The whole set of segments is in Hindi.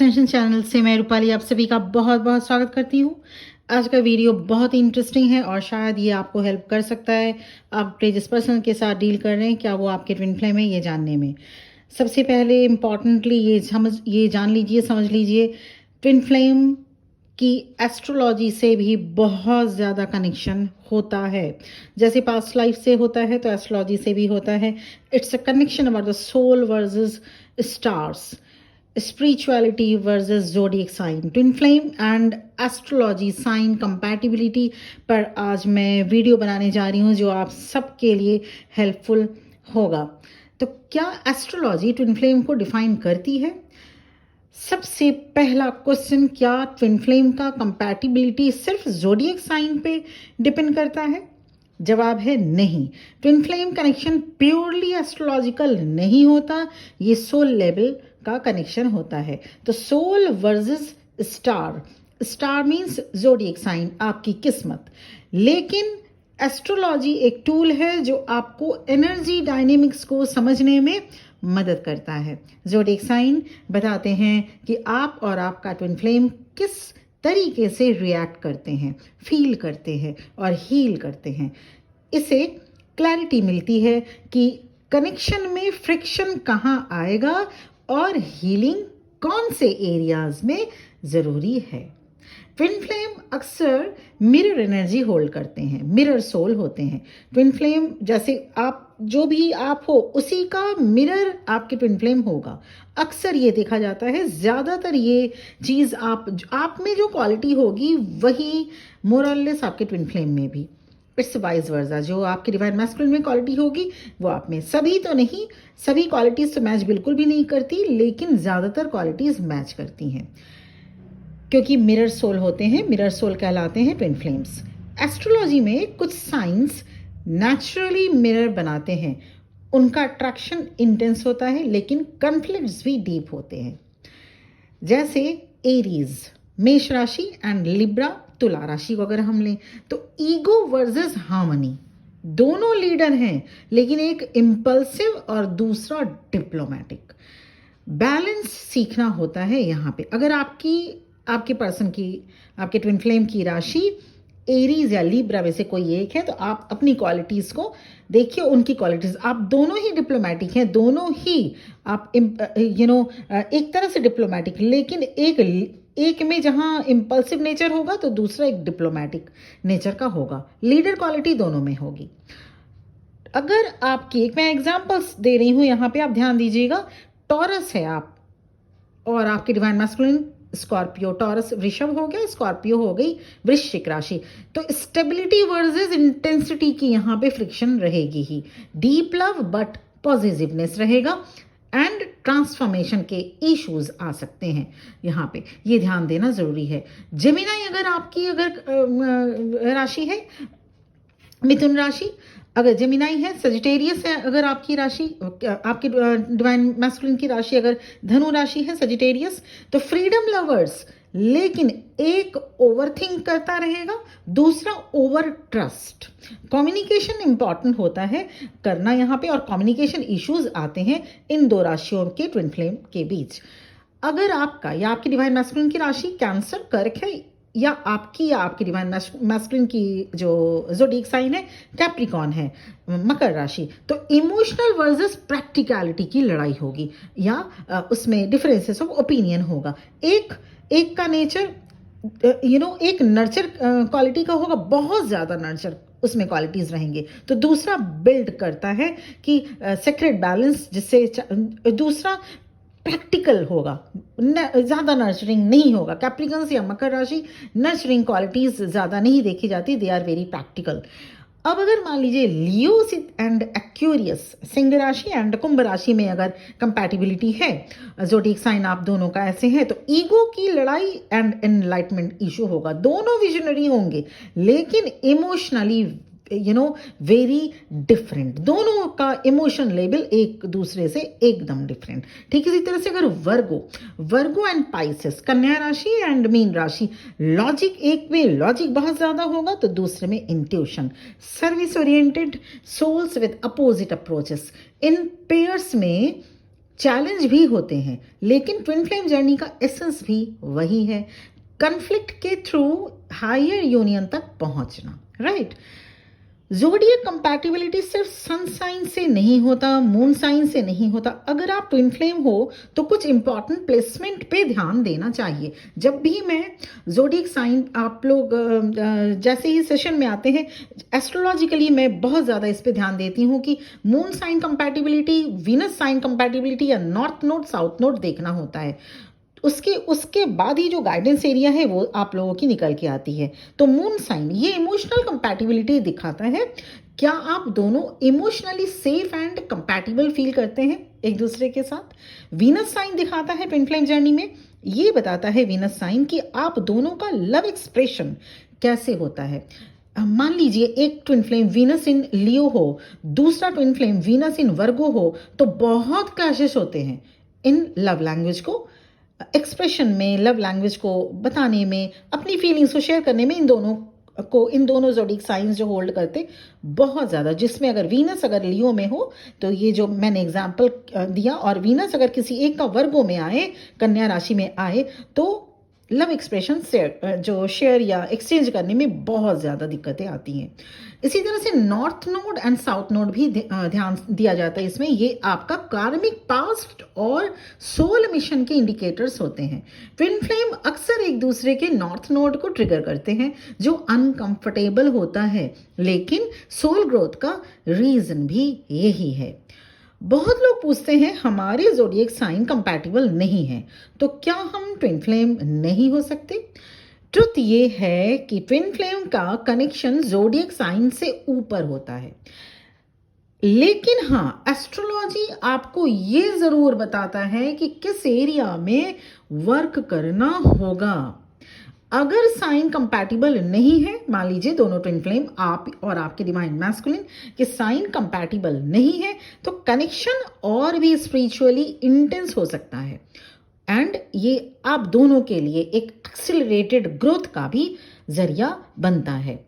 एसेंशियल चैनल से मैं रूपाली आप सभी का बहुत बहुत स्वागत करती हूँ। आज का वीडियो बहुत ही इंटरेस्टिंग है और शायद ये आपको हेल्प कर सकता है आप जिस पर्सन के साथ डील कर रहे हैं क्या वो आपके ट्विन फ्लेम है ये जानने में। सबसे पहले इम्पॉर्टेंटली ये जान लीजिए, समझ लीजिए, ट्विन फ्लेम की एस्ट्रोलॉजी से भी बहुत ज़्यादा कनेक्शन होता है। जैसे पास्ट लाइफ से होता है तो एस्ट्रोलॉजी से भी होता है। It's a connection about the soul versus stars, spirituality versus zodiac sign, twin flame and astrology sign compatibility पर आज मैं वीडियो बनाने जा रही हूँ जो आप सबके लिए हेल्पफुल होगा। तो क्या एस्ट्रोलॉजी ट्विन फ्लेम को डिफाइन करती है? सबसे पहला क्वेश्चन, क्या ट्विन फ्लेम का कंपैटिबिलिटी सिर्फ जोडियक साइन पे डिपेंड करता है? जवाब है नहीं। Twin flame connection purely astrological नहीं होता, ये सोल लेवल का कनेक्शन होता है। तो soul versus star, star means zodiac sign, आपकी किस्मत। लेकिन एस्ट्रोलॉजी एक टूल है जो आपको एनर्जी डायनेमिक्स को समझने में मदद करता है। जोडियक साइन बताते हैं कि आप और आपका ट्विन फ्लेम किस तरीके से रिएक्ट करते हैं, फील करते हैं और हील करते हैं। इससे क्लैरिटी मिलती है कि कनेक्शन में फ्रिक्शन कहाँ आएगा और हीलिंग कौन से एरियाज में ज़रूरी है। ट्विन फ्लेम अक्सर मिरर एनर्जी होल्ड करते हैं, मिरर सोल होते हैं। ट्विन फ्लेम जैसे आप जो भी आप हो उसी का मिरर आपके ट्विन फ्लेम होगा। अक्सर ये देखा जाता है, ज़्यादातर ये चीज़ आप में जो क्वालिटी होगी वही मोरलेस आपके ट्विन फ्लेम में भी। इट्स वाइज वर्सा, जो आपकी डिवाइन मैस्कुलिन में क्वालिटी होगी वो आप में, सभी तो नहीं, सभी क्वालिटीज़ तो मैच बिल्कुल भी नहीं करती, लेकिन ज़्यादातर क्वालिटीज़ मैच करती हैं क्योंकि मिरर सोल होते हैं। मिरर सोल कहलाते हैं ट्विन फ्लेम्स। एस्ट्रोलॉजी में कुछ साइंस नेचुरली मिरर बनाते हैं, उनका अट्रैक्शन इंटेंस होता है लेकिन कन्फ्लिक्ट्स भी डीप होते हैं। जैसे एरीज, मेष राशि, एंड लिब्रा, तुला राशि को अगर हम लें तो ईगो वर्सेस हार्मनी, दोनों लीडर हैं लेकिन एक इम्पल्सिव और दूसरा डिप्लोमेटिक। बैलेंस सीखना होता है यहाँ पे। अगर आपके पर्सन की, आपके ट्विन फ्लेम की राशि एरीज या लिब्रा में से कोई एक है तो आप अपनी क्वालिटीज़ को देखिए, उनकी क्वालिटीज़, आप दोनों ही डिप्लोमेटिक हैं, दोनों ही आप एक तरह से डिप्लोमेटिक, लेकिन एक में जहाँ इम्पल्सिव नेचर होगा तो दूसरा एक डिप्लोमेटिक नेचर का होगा। लीडर क्वालिटी दोनों में होगी। अगर आपकी, एक मैं एग्जांपल्स दे रही हूँ यहाँ पे, आप ध्यान दीजिएगा। टॉरस है आप और आपकी डिवाइन मैस्कुलिन स्कॉर्पियो, टॉरस वृषभ हो गया, स्कॉर्पियो हो गई वृश्चिक राशि। तो स्टेबिलिटी वर्सेस इंटेंसिटी की यहाँ पे फ्रिक्शन रहेगी ही। डीप लव बट पॉजिटिवनेस रहेगा एंड ट्रांसफॉर्मेशन के इश्यूज आ सकते हैं यहाँ पे, ये ध्यान देना ज़रूरी है। जेमिनी अगर आपकी राशि है मिथुन राशि, अगर जेमिनी है, सजिटेरियस है अगर आपकी राशि, आपकी डिवाइन मैस्कुलिन की राशि अगर धनु राशि है, सजिटेरियस, तो फ्रीडम लवर्स, लेकिन एक ओवरथिंक करता रहेगा, दूसरा ओवर ट्रस्ट। कम्युनिकेशन इंपॉर्टेंट होता है करना यहाँ पे, और कम्युनिकेशन इश्यूज आते हैं इन दो राशियों के ट्विन फ्लेम के बीच। अगर आपका या आपकी डिवाइन मैस्कुलिन की राशि कैंसर, कर्क है, या आपकी डिवाइन मैस्कुलिन की जो ज़ोडिएक साइन है कैप्रिकॉर्न है, मकर राशि, तो इमोशनल वर्सेस प्रैक्टिकलिटी की लड़ाई होगी या उसमें डिफरेंसेस ऑफ ओपिनियन होगा। एक का नेचर एक नर्चर क्वालिटी का होगा, बहुत ज़्यादा नर्चर उसमें क्वालिटीज़ रहेंगे, तो दूसरा बिल्ड करता है कि सेक्रेट बैलेंस, जिससे दूसरा प्रैक्टिकल होगा, ज़्यादा नर्चरिंग नहीं होगा। कैप्रिकॉन्स या मकर राशि नर्चरिंग क्वालिटीज़ ज़्यादा नहीं देखी जाती, दे आर वेरी प्रैक्टिकल। अब अगर मान लीजिए लियो एंड एक्वेरियस, सिंह राशि एंड कुंभ राशि में अगर कंपैटिबिलिटी है, ज़ोडिएक साइन आप दोनों का ऐसे है, तो ईगो की लड़ाई एंड एनलाइटमेंट इशू होगा। दोनों विजनरी होंगे लेकिन इमोशनली वेरी डिफरेंट, दोनों का इमोशन लेवल एक दूसरे से एकदम डिफरेंट। ठीक इसी तरह से अगर वर्गो एंड पाइसेस, कन्या राशि एंड मीन राशि, लॉजिक, एक में लॉजिक बहुत ज़्यादा होगा तो दूसरे में intuition. Service oriented souls with opposite approaches, इन पेयर्स में चैलेंज भी होते हैं, लेकिन ट्विन फ्लेम जर्नी का एसेंस भी वही है, कन्फ्लिक्ट के थ्रू हायर यूनियन तक पहुंचना, राइट। ज़ोडिएक कंपैटिबिलिटी सिर्फ सन साइन से नहीं होता, मून साइन से नहीं होता। अगर आप ट्विन फ्लेम हो तो कुछ इंपॉर्टेंट प्लेसमेंट पे ध्यान देना चाहिए। जब भी मैं ज़ोडिएक साइन, आप लोग जैसे ही सेशन में आते हैं, एस्ट्रोलॉजिकली मैं बहुत ज़्यादा इस पे ध्यान देती हूँ कि moon sign compatibility, venus sign compatibility या नॉर्थ नोड साउथ नोड देखना होता है। उसके बाद ही जो गाइडेंस एरिया है वो आप लोगों की निकल के आती है। तो मून साइन ये इमोशनल कंपैटिबिलिटी दिखाता है। क्या आप दोनों emotionally safe and compatible feel करते हैं एक दूसरे के साथ? वीनस साइन दिखाता है ट्विन फ्लेम जर्नी में, ये बताता है वीनस साइन कि आप दोनों का लव एक्सप्रेशन कैसे होता है। मान लीजिए एक ट्विन फ्लेम वीनस इन लियो हो, दूसरा ट्विन फ्लेम वीनस इन वर्गो हो, तो बहुत क्लैशेस होते हैं इन लव लैंग्वेज को एक्सप्रेशन में, लव लैंग्वेज को बताने में, अपनी फीलिंग्स को शेयर करने में। इन दोनों ज़ोडिएक साइंस जो होल्ड करते बहुत ज़्यादा, जिसमें अगर वीनस अगर लियो में हो तो ये जो मैंने एग्जाम्पल दिया, और वीनस अगर किसी एक का वर्गो में आए, कन्या राशि में आए, तो लव एक्सप्रेशन शेयर या एक्सचेंज करने में बहुत ज़्यादा दिक्कतें आती हैं। इसी तरह से north node and south node भी ध्यान दिया जाता है इसमें। ये आपका कार्मिक पास्ट और सोल मिशन के इंडिकेटर्स होते हैं। ट्विन फ्लेम अक्सर एक दूसरे के नॉर्थ नोड को ट्रिगर करते हैं, जो अनकंफर्टेबल होता है, लेकिन सोल ग्रोथ का रीजन भी यही है। बहुत लोग पूछते हैं हमारे ज़ोडिएक साइन कंपैटिबल नहीं है, तो क्या हम ट्विन फ्लेम नहीं हो सकते? ट्रुथ ये है कि ट्विन फ्लेम का कनेक्शन ज़ोडिएक साइन से ऊपर होता है, लेकिन हाँ, एस्ट्रोलॉजी आपको ये ज़रूर बताता है कि किस एरिया में वर्क करना होगा। अगर साइन कंपैटिबल नहीं है, मान लीजिए दोनों ट्विन फ्लेम, आप और आपके डिवाइन मैस्कुलिन के साइन कंपैटिबल नहीं है, तो कनेक्शन और भी स्पिरिचुअली इंटेंस हो सकता है, एंड ये आप दोनों के लिए एक एक्सिलरेटेड ग्रोथ का भी जरिया बनता है।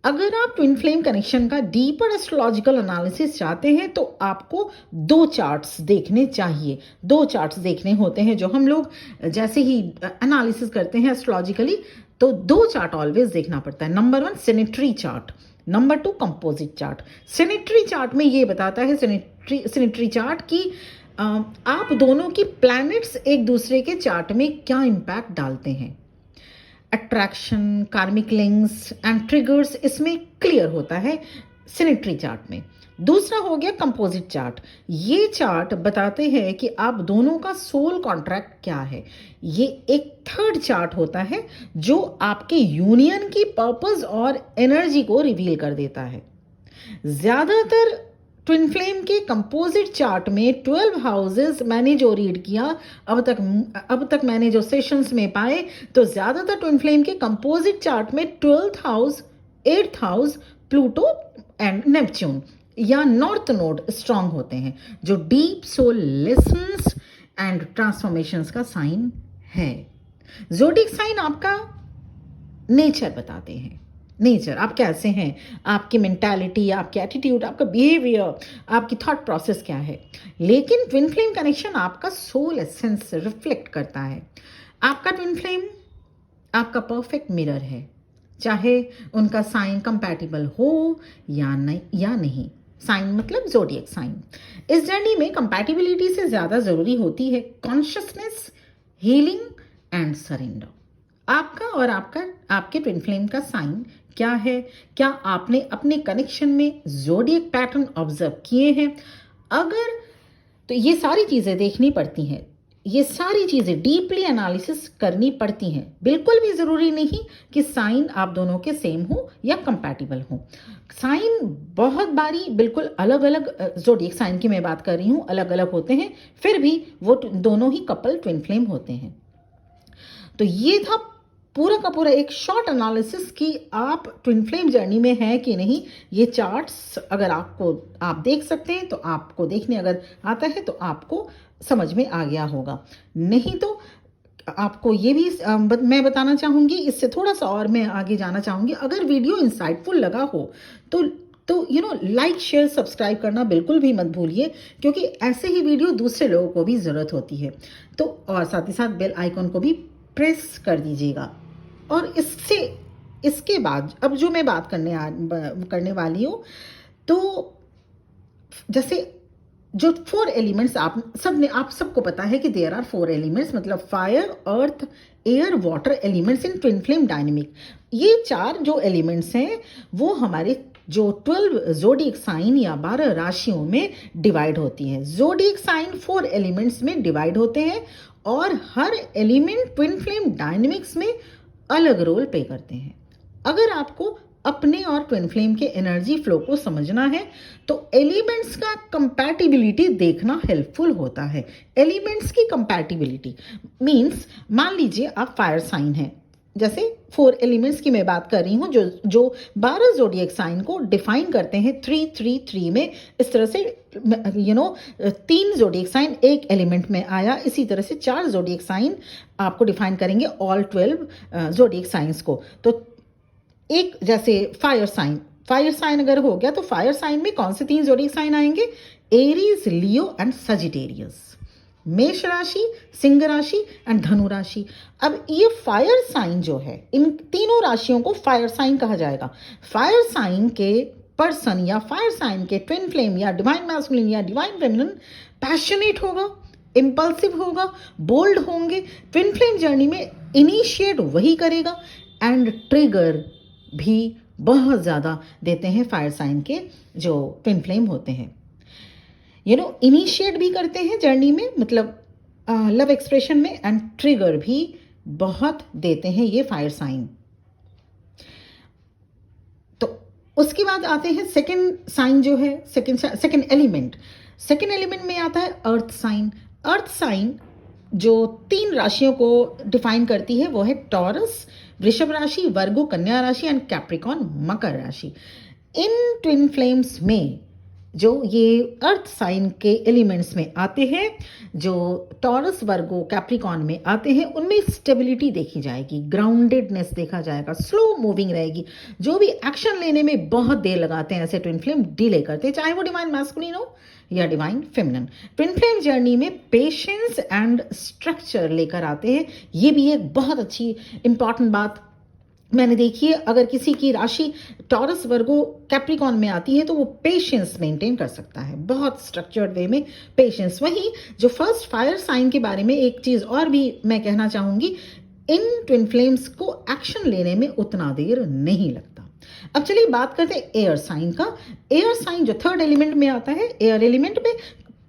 अगर आप ट्विन फ्लेम कनेक्शन का डीपर एस्ट्रोलॉजिकल एनालिसिस चाहते हैं तो आपको 2 चार्ट्स देखने चाहिए। 2 चार्ट्स देखने होते हैं जो हम लोग जैसे ही एनालिसिस करते हैं एस्ट्रोलॉजिकली, तो 2 चार्ट ऑलवेज देखना पड़ता है। Number 1 synastry chart, number 2 composite chart. Synastry chart में ये बताता है, सिनेट्री चार्ट की आप दोनों की प्लैनेट्स एक दूसरे के चार्ट में क्या इम्पैक्ट डालते हैं। अट्रैक्शन, कार्मिक लिंक्स एंड ट्रिगर्स इसमें क्लियर होता है सिनेट्री चार्ट में। दूसरा हो गया कंपोजिट चार्ट। ये चार्ट बताते हैं कि आप दोनों का सोल कॉन्ट्रैक्ट क्या है। ये एक थर्ड चार्ट होता है जो आपके यूनियन की पर्पस और एनर्जी को रिवील कर देता है। ज्यादातर ट्विन फ्लेम के कंपोजिट चार्ट में 12 हाउसेस मैंने जो रीड किया अब तक मैंने जो सेशंस में पाए, तो ज्यादातर ट्विन फ्लेम के कंपोजिट चार्ट में 12th house, 8th house, Pluto and Neptune या नॉर्थ नोड स्ट्रांग होते हैं, जो deep soul lessons and transformations का साइन है। ज़ोडिएक साइन आपका नेचर बताते हैं। नेचर, आप कैसे हैं, आपकी मेंटालिटी, आपकी एटीट्यूड, आपका बिहेवियर, आपकी थॉट प्रोसेस क्या है। लेकिन ट्विन फ्लेम कनेक्शन आपका सोल एसेंस रिफ्लेक्ट करता है। आपका ट्विन फ्लेम आपका परफेक्ट मिरर है, चाहे उनका साइन कंपैटिबल हो या नहीं। साइन मतलब ज़ोडिएक साइन। इस जर्नी में कंपैटिबिलिटी से ज़्यादा ज़रूरी होती है कॉन्शियसनेस, हीलिंग एंड सरेंडर। आपका और आपके ट्विन फ्लेम का साइन क्या है? क्या आपने अपने कनेक्शन में ज़ोडिएक पैटर्न ऑब्जर्व किए हैं? अगर तो ये सारी चीज़ें देखनी पड़ती हैं, ये सारी चीज़ें डीपली एनालिसिस करनी पड़ती हैं। बिल्कुल भी ज़रूरी नहीं कि साइन आप दोनों के सेम हो या कंपैटिबल हो। साइन बहुत बारी बिल्कुल अलग अलग, ज़ोडिएक साइन की मैं बात कर रही हूँ, अलग अलग होते हैं, फिर भी वो दोनों ही कपल ट्विन फ्लेम होते हैं। तो ये था पूरा का पूरा एक शॉर्ट एनालिसिस कि आप ट्विन फ्लेम जर्नी में हैं कि नहीं। ये चार्ट्स अगर आप देख सकते हैं तो आपको देखने अगर आता है तो आपको समझ में आ गया होगा, नहीं तो आपको ये भी मैं बताना चाहूँगी, इससे थोड़ा सा और मैं आगे जाना चाहूँगी। अगर वीडियो इंसाइटफुल लगा हो तो तो लाइक शेयर सब्सक्राइब करना बिल्कुल भी मत भूलिए, क्योंकि ऐसे ही वीडियो दूसरे लोगों को भी ज़रूरत होती है। तो और साथ ही साथ बेल आइकॉन को भी प्रेस कर दीजिएगा। और इसके बाद अब जो मैं बात करने वाली हूँ, तो जैसे जो 4 एलिमेंट्स आप सबको पता है कि देयर आर 4 एलिमेंट्स, मतलब fire, earth, air, water elements in twin flame dynamic. ये 4 जो एलिमेंट्स हैं वो हमारे जो 12 ज़ोडिएक साइन या 12 राशियों में डिवाइड होती हैं। ज़ोडिएक साइन 4 एलिमेंट्स में डिवाइड होते हैं और हर एलिमेंट ट्विन फ्लेम डायनेमिक्स में अलग रोल प्ले करते हैं। अगर आपको अपने और ट्विन फ्लेम के एनर्जी फ्लो को समझना है तो एलिमेंट्स का कंपैटिबिलिटी देखना हेल्पफुल होता है। एलिमेंट्स की कंपैटिबिलिटी मींस, मान लीजिए आप फायर साइन हैं, जैसे 4 एलिमेंट्स की मैं बात कर रही हूँ जो 12 ज़ोडिएक साइन को डिफाइन करते हैं 3-3-3 में। इस तरह से 3 ज़ोडिएक साइन एक एलिमेंट में आया, इसी तरह से 4 ज़ोडिएक साइन आपको डिफाइन करेंगे ऑल 12 ज़ोडिएक साइंस को। तो एक जैसे फायर साइन अगर हो गया तो फायर साइन में कौन से 3 ज़ोडिएक साइन आएंगे? Aries, Leo and Sagittarius. मेष राशि, सिंह राशि एंड धनु राशि। अब ये फायर साइन जो है, इन तीनों राशियों को फायर साइन कहा जाएगा। फायर साइन के पर्सन या फायर साइन के ट्विन फ्लेम या डिवाइन मैस्कुलिन या डिवाइन फेमिनिन पैशनेट होगा, इम्पल्सिव होगा, बोल्ड होंगे। ट्विन फ्लेम जर्नी में इनिशिएट वही करेगा एंड ट्रिगर भी बहुत ज़्यादा देते हैं फायर साइन के जो ट्विन फ्लेम होते हैं। इनिशिएट भी करते हैं जर्नी में, मतलब लव एक्सप्रेशन में, एंड ट्रिगर भी बहुत देते हैं ये फायर साइन। तो उसके बाद आते हैं सेकंड साइन जो है, सेकंड एलिमेंट में आता है अर्थ साइन। अर्थ साइन जो 3 राशियों को डिफाइन करती है वो है टॉरस, वृषभ राशि, वर्गो कन्या राशि एंड कैप्रिकॉन मकर राशि। इन ट्विन फ्लेम्स में जो ये अर्थ साइन के एलिमेंट्स में आते हैं, जो टॉरस, वर्गो, कैप्रिकॉन में आते हैं, उनमें स्टेबिलिटी देखी जाएगी, ग्राउंडेडनेस देखा जाएगा, स्लो मूविंग रहेगी। जो भी एक्शन लेने में बहुत देर लगाते हैं ऐसे ट्विन फ्लेम डिले करते हैं, चाहे वो डिवाइन मैस्कुलिन हो या divine feminine. Twin flame journey में पेशेंस एंड स्ट्रक्चर लेकर आते हैं। ये भी एक बहुत अच्छी इंपॉर्टेंट बात मैंने देखी है। अगर किसी की राशि टॉरस, वर्गो, कैप्रिकॉन में आती है तो वो पेशेंस मेंटेन कर सकता है, बहुत स्ट्रक्चर्ड वे में पेशेंस। वहीं जो फर्स्ट फायर साइन के बारे में एक चीज़ और भी मैं कहना चाहूँगी, इन ट्विन फ्लेम्स को एक्शन लेने में उतना देर नहीं लगता। अब चलिए बात करते हैं एयर साइन का। एयर साइन जो 3rd एलिमेंट में आता है, एयर एलिमेंट में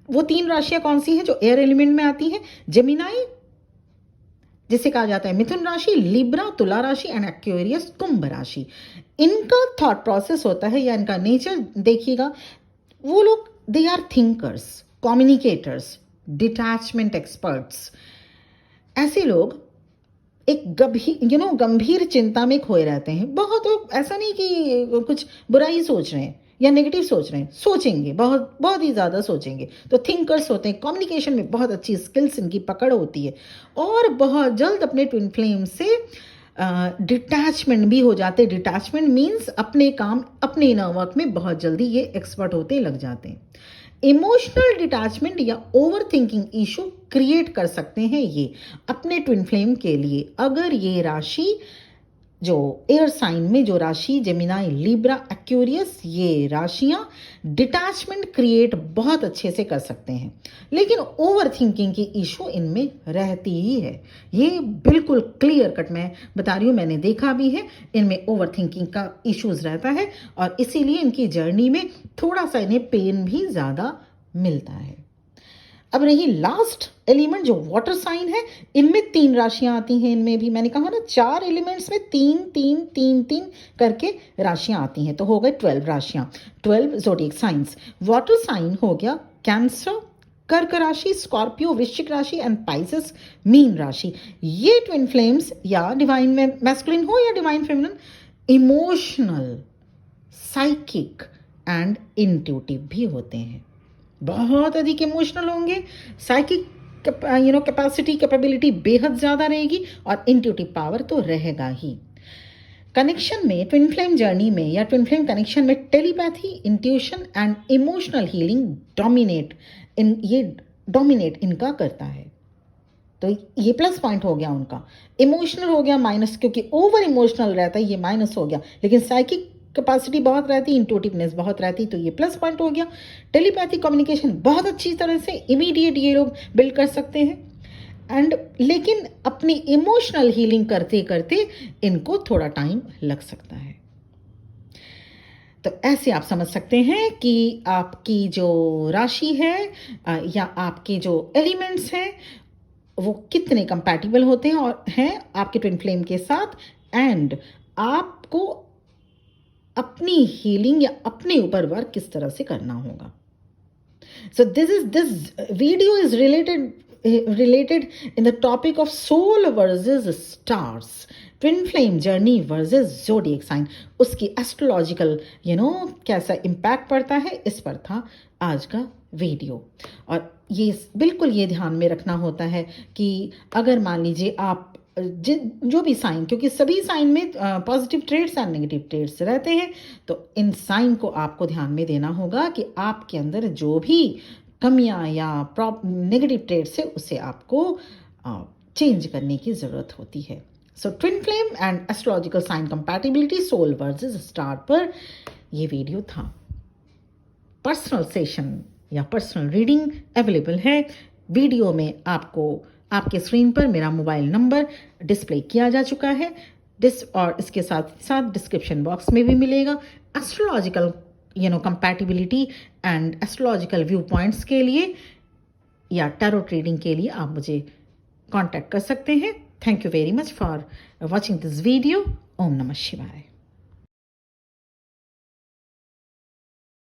वो 3 राशियां कौन सी हैं जो एयर एलिमेंट में आती हैं? जेमिनाई, जिसे कहा जाता है मिथुन राशि, लिब्रा तुला राशि एंड एक्वेरियस कुंभ राशि। इनका थॉट प्रोसेस होता है या इनका नेचर देखिएगा, वो लोग they are thinkers, communicators, detachment experts. ऐसे लोग एक गंभीर चिंता में खोए रहते हैं। बहुत लोग ऐसा नहीं कि कुछ बुराई सोच रहे हैं या नेगेटिव सोच रहे हैं, सोचेंगे, बहुत बहुत ही ज़्यादा सोचेंगे। तो थिंकर्स होते हैं, कम्युनिकेशन में बहुत अच्छी स्किल्स इनकी पकड़ होती है और बहुत जल्द अपने ट्विन फ्लेम से डिटैचमेंट भी हो जाते हैं। डिटैचमेंट मीन्स अपने काम, अपने इनर वर्क में बहुत जल्दी ये एक्सपर्ट होते लग जाते हैं। इमोशनल डिटैचमेंट या ओवर थिंकिंग इशू क्रिएट कर सकते हैं ये अपने ट्विन फ्लेम के लिए। अगर ये राशि जो एयर साइन में जो राशि जेमिनाई, लिब्रा, एक्वेरियस, ये राशियां डिटैचमेंट क्रिएट बहुत अच्छे से कर सकते हैं, लेकिन ओवर थिंकिंग की इशू इनमें रहती ही है। ये बिल्कुल क्लियर कट मैं बता रही हूँ, मैंने देखा भी है, इनमें ओवर थिंकिंग का इश्यूज रहता है और इसीलिए इनकी जर्नी में थोड़ा सा इन्हें पेन भी ज़्यादा मिलता है। अब रही लास्ट एलिमेंट जो वाटर साइन है, इनमें 3 राशियां आती हैं। इनमें भी मैंने कहा ना 4 एलिमेंट्स में 3-3-3-3 करके राशियां आती हैं, तो हो गए 12 राशियां, 12 ज़ोडिएक साइंस। वाटर साइन हो गया कैंसर, कर्क राशि, स्कॉर्पियो, वृश्चिक राशि एंड पाइसेस मीन राशि। ये ट्विन फ्लेम्स या डिवाइन मैस्कुलिन हो या divine feminine, emotional, psychic and intuitive भी होते हैं। बहुत अधिक इमोशनल होंगे, साइकिक कैपेसिटी, कैपेबिलिटी बेहद ज़्यादा रहेगी और इंट्यूटिव पावर तो रहेगा ही। कनेक्शन में, ट्विन फ्लेम जर्नी में या ट्विन फ्लेम कनेक्शन में telepathy, intuition and emotional healing dominate इनका करता है। तो ये प्लस पॉइंट हो गया उनका। इमोशनल हो गया माइनस, क्योंकि ओवर इमोशनल रहता है, ये माइनस हो गया। लेकिन साइकिक कैपेसिटी बहुत रहती, इंट्यूटिवनेस बहुत रहती, तो ये प्लस पॉइंट हो गया। टेलीपैथी कम्युनिकेशन बहुत अच्छी तरह से इमीडिएट ये लोग बिल्ड कर सकते हैं। लेकिन अपनी इमोशनल हीलिंग करते करते इनको थोड़ा टाइम लग सकता है। तो ऐसे आप समझ सकते हैं कि आपकी जो राशि है या आपके जो एलिमेंट्स हैं वो कितने कंपैटिबल होते हैं और हैं आपके ट्विन फ्लेम के साथ, एंड आपको अपनी हीलिंग या अपने ऊपर वर्क किस तरह से करना होगा। So this video is related in the topic of soul versus stars, twin flame journey versus zodiac sign। उसकी एस्ट्रोलॉजिकल कैसा इम्पैक्ट पड़ता है, इस पर था आज का वीडियो। और ये बिल्कुल ये ध्यान में रखना होता है कि अगर मान लीजिए आप जो भी साइन, क्योंकि सभी साइन में positive traits and negative traits रहते हैं, तो इन साइन को आपको ध्यान में देना होगा कि आपके अंदर जो भी कमियां या नेगेटिव ट्रेड्स है उसे आपको चेंज करने की ज़रूरत होती है। So twin flame and astrological sign compatibility, soul versus star पर ये वीडियो था। पर्सनल सेशन या पर्सनल रीडिंग अवेलेबल है। वीडियो में आपको आपके स्क्रीन पर मेरा मोबाइल नंबर डिस्प्ले किया जा चुका है, और इसके साथ साथ डिस्क्रिप्शन बॉक्स में भी मिलेगा। Astrological compatibility and astrological view points के लिए या टैरो ट्रेडिंग के लिए आप मुझे कांटेक्ट कर सकते हैं। Thank you very much for watching this video. ओम नमः शिवाय।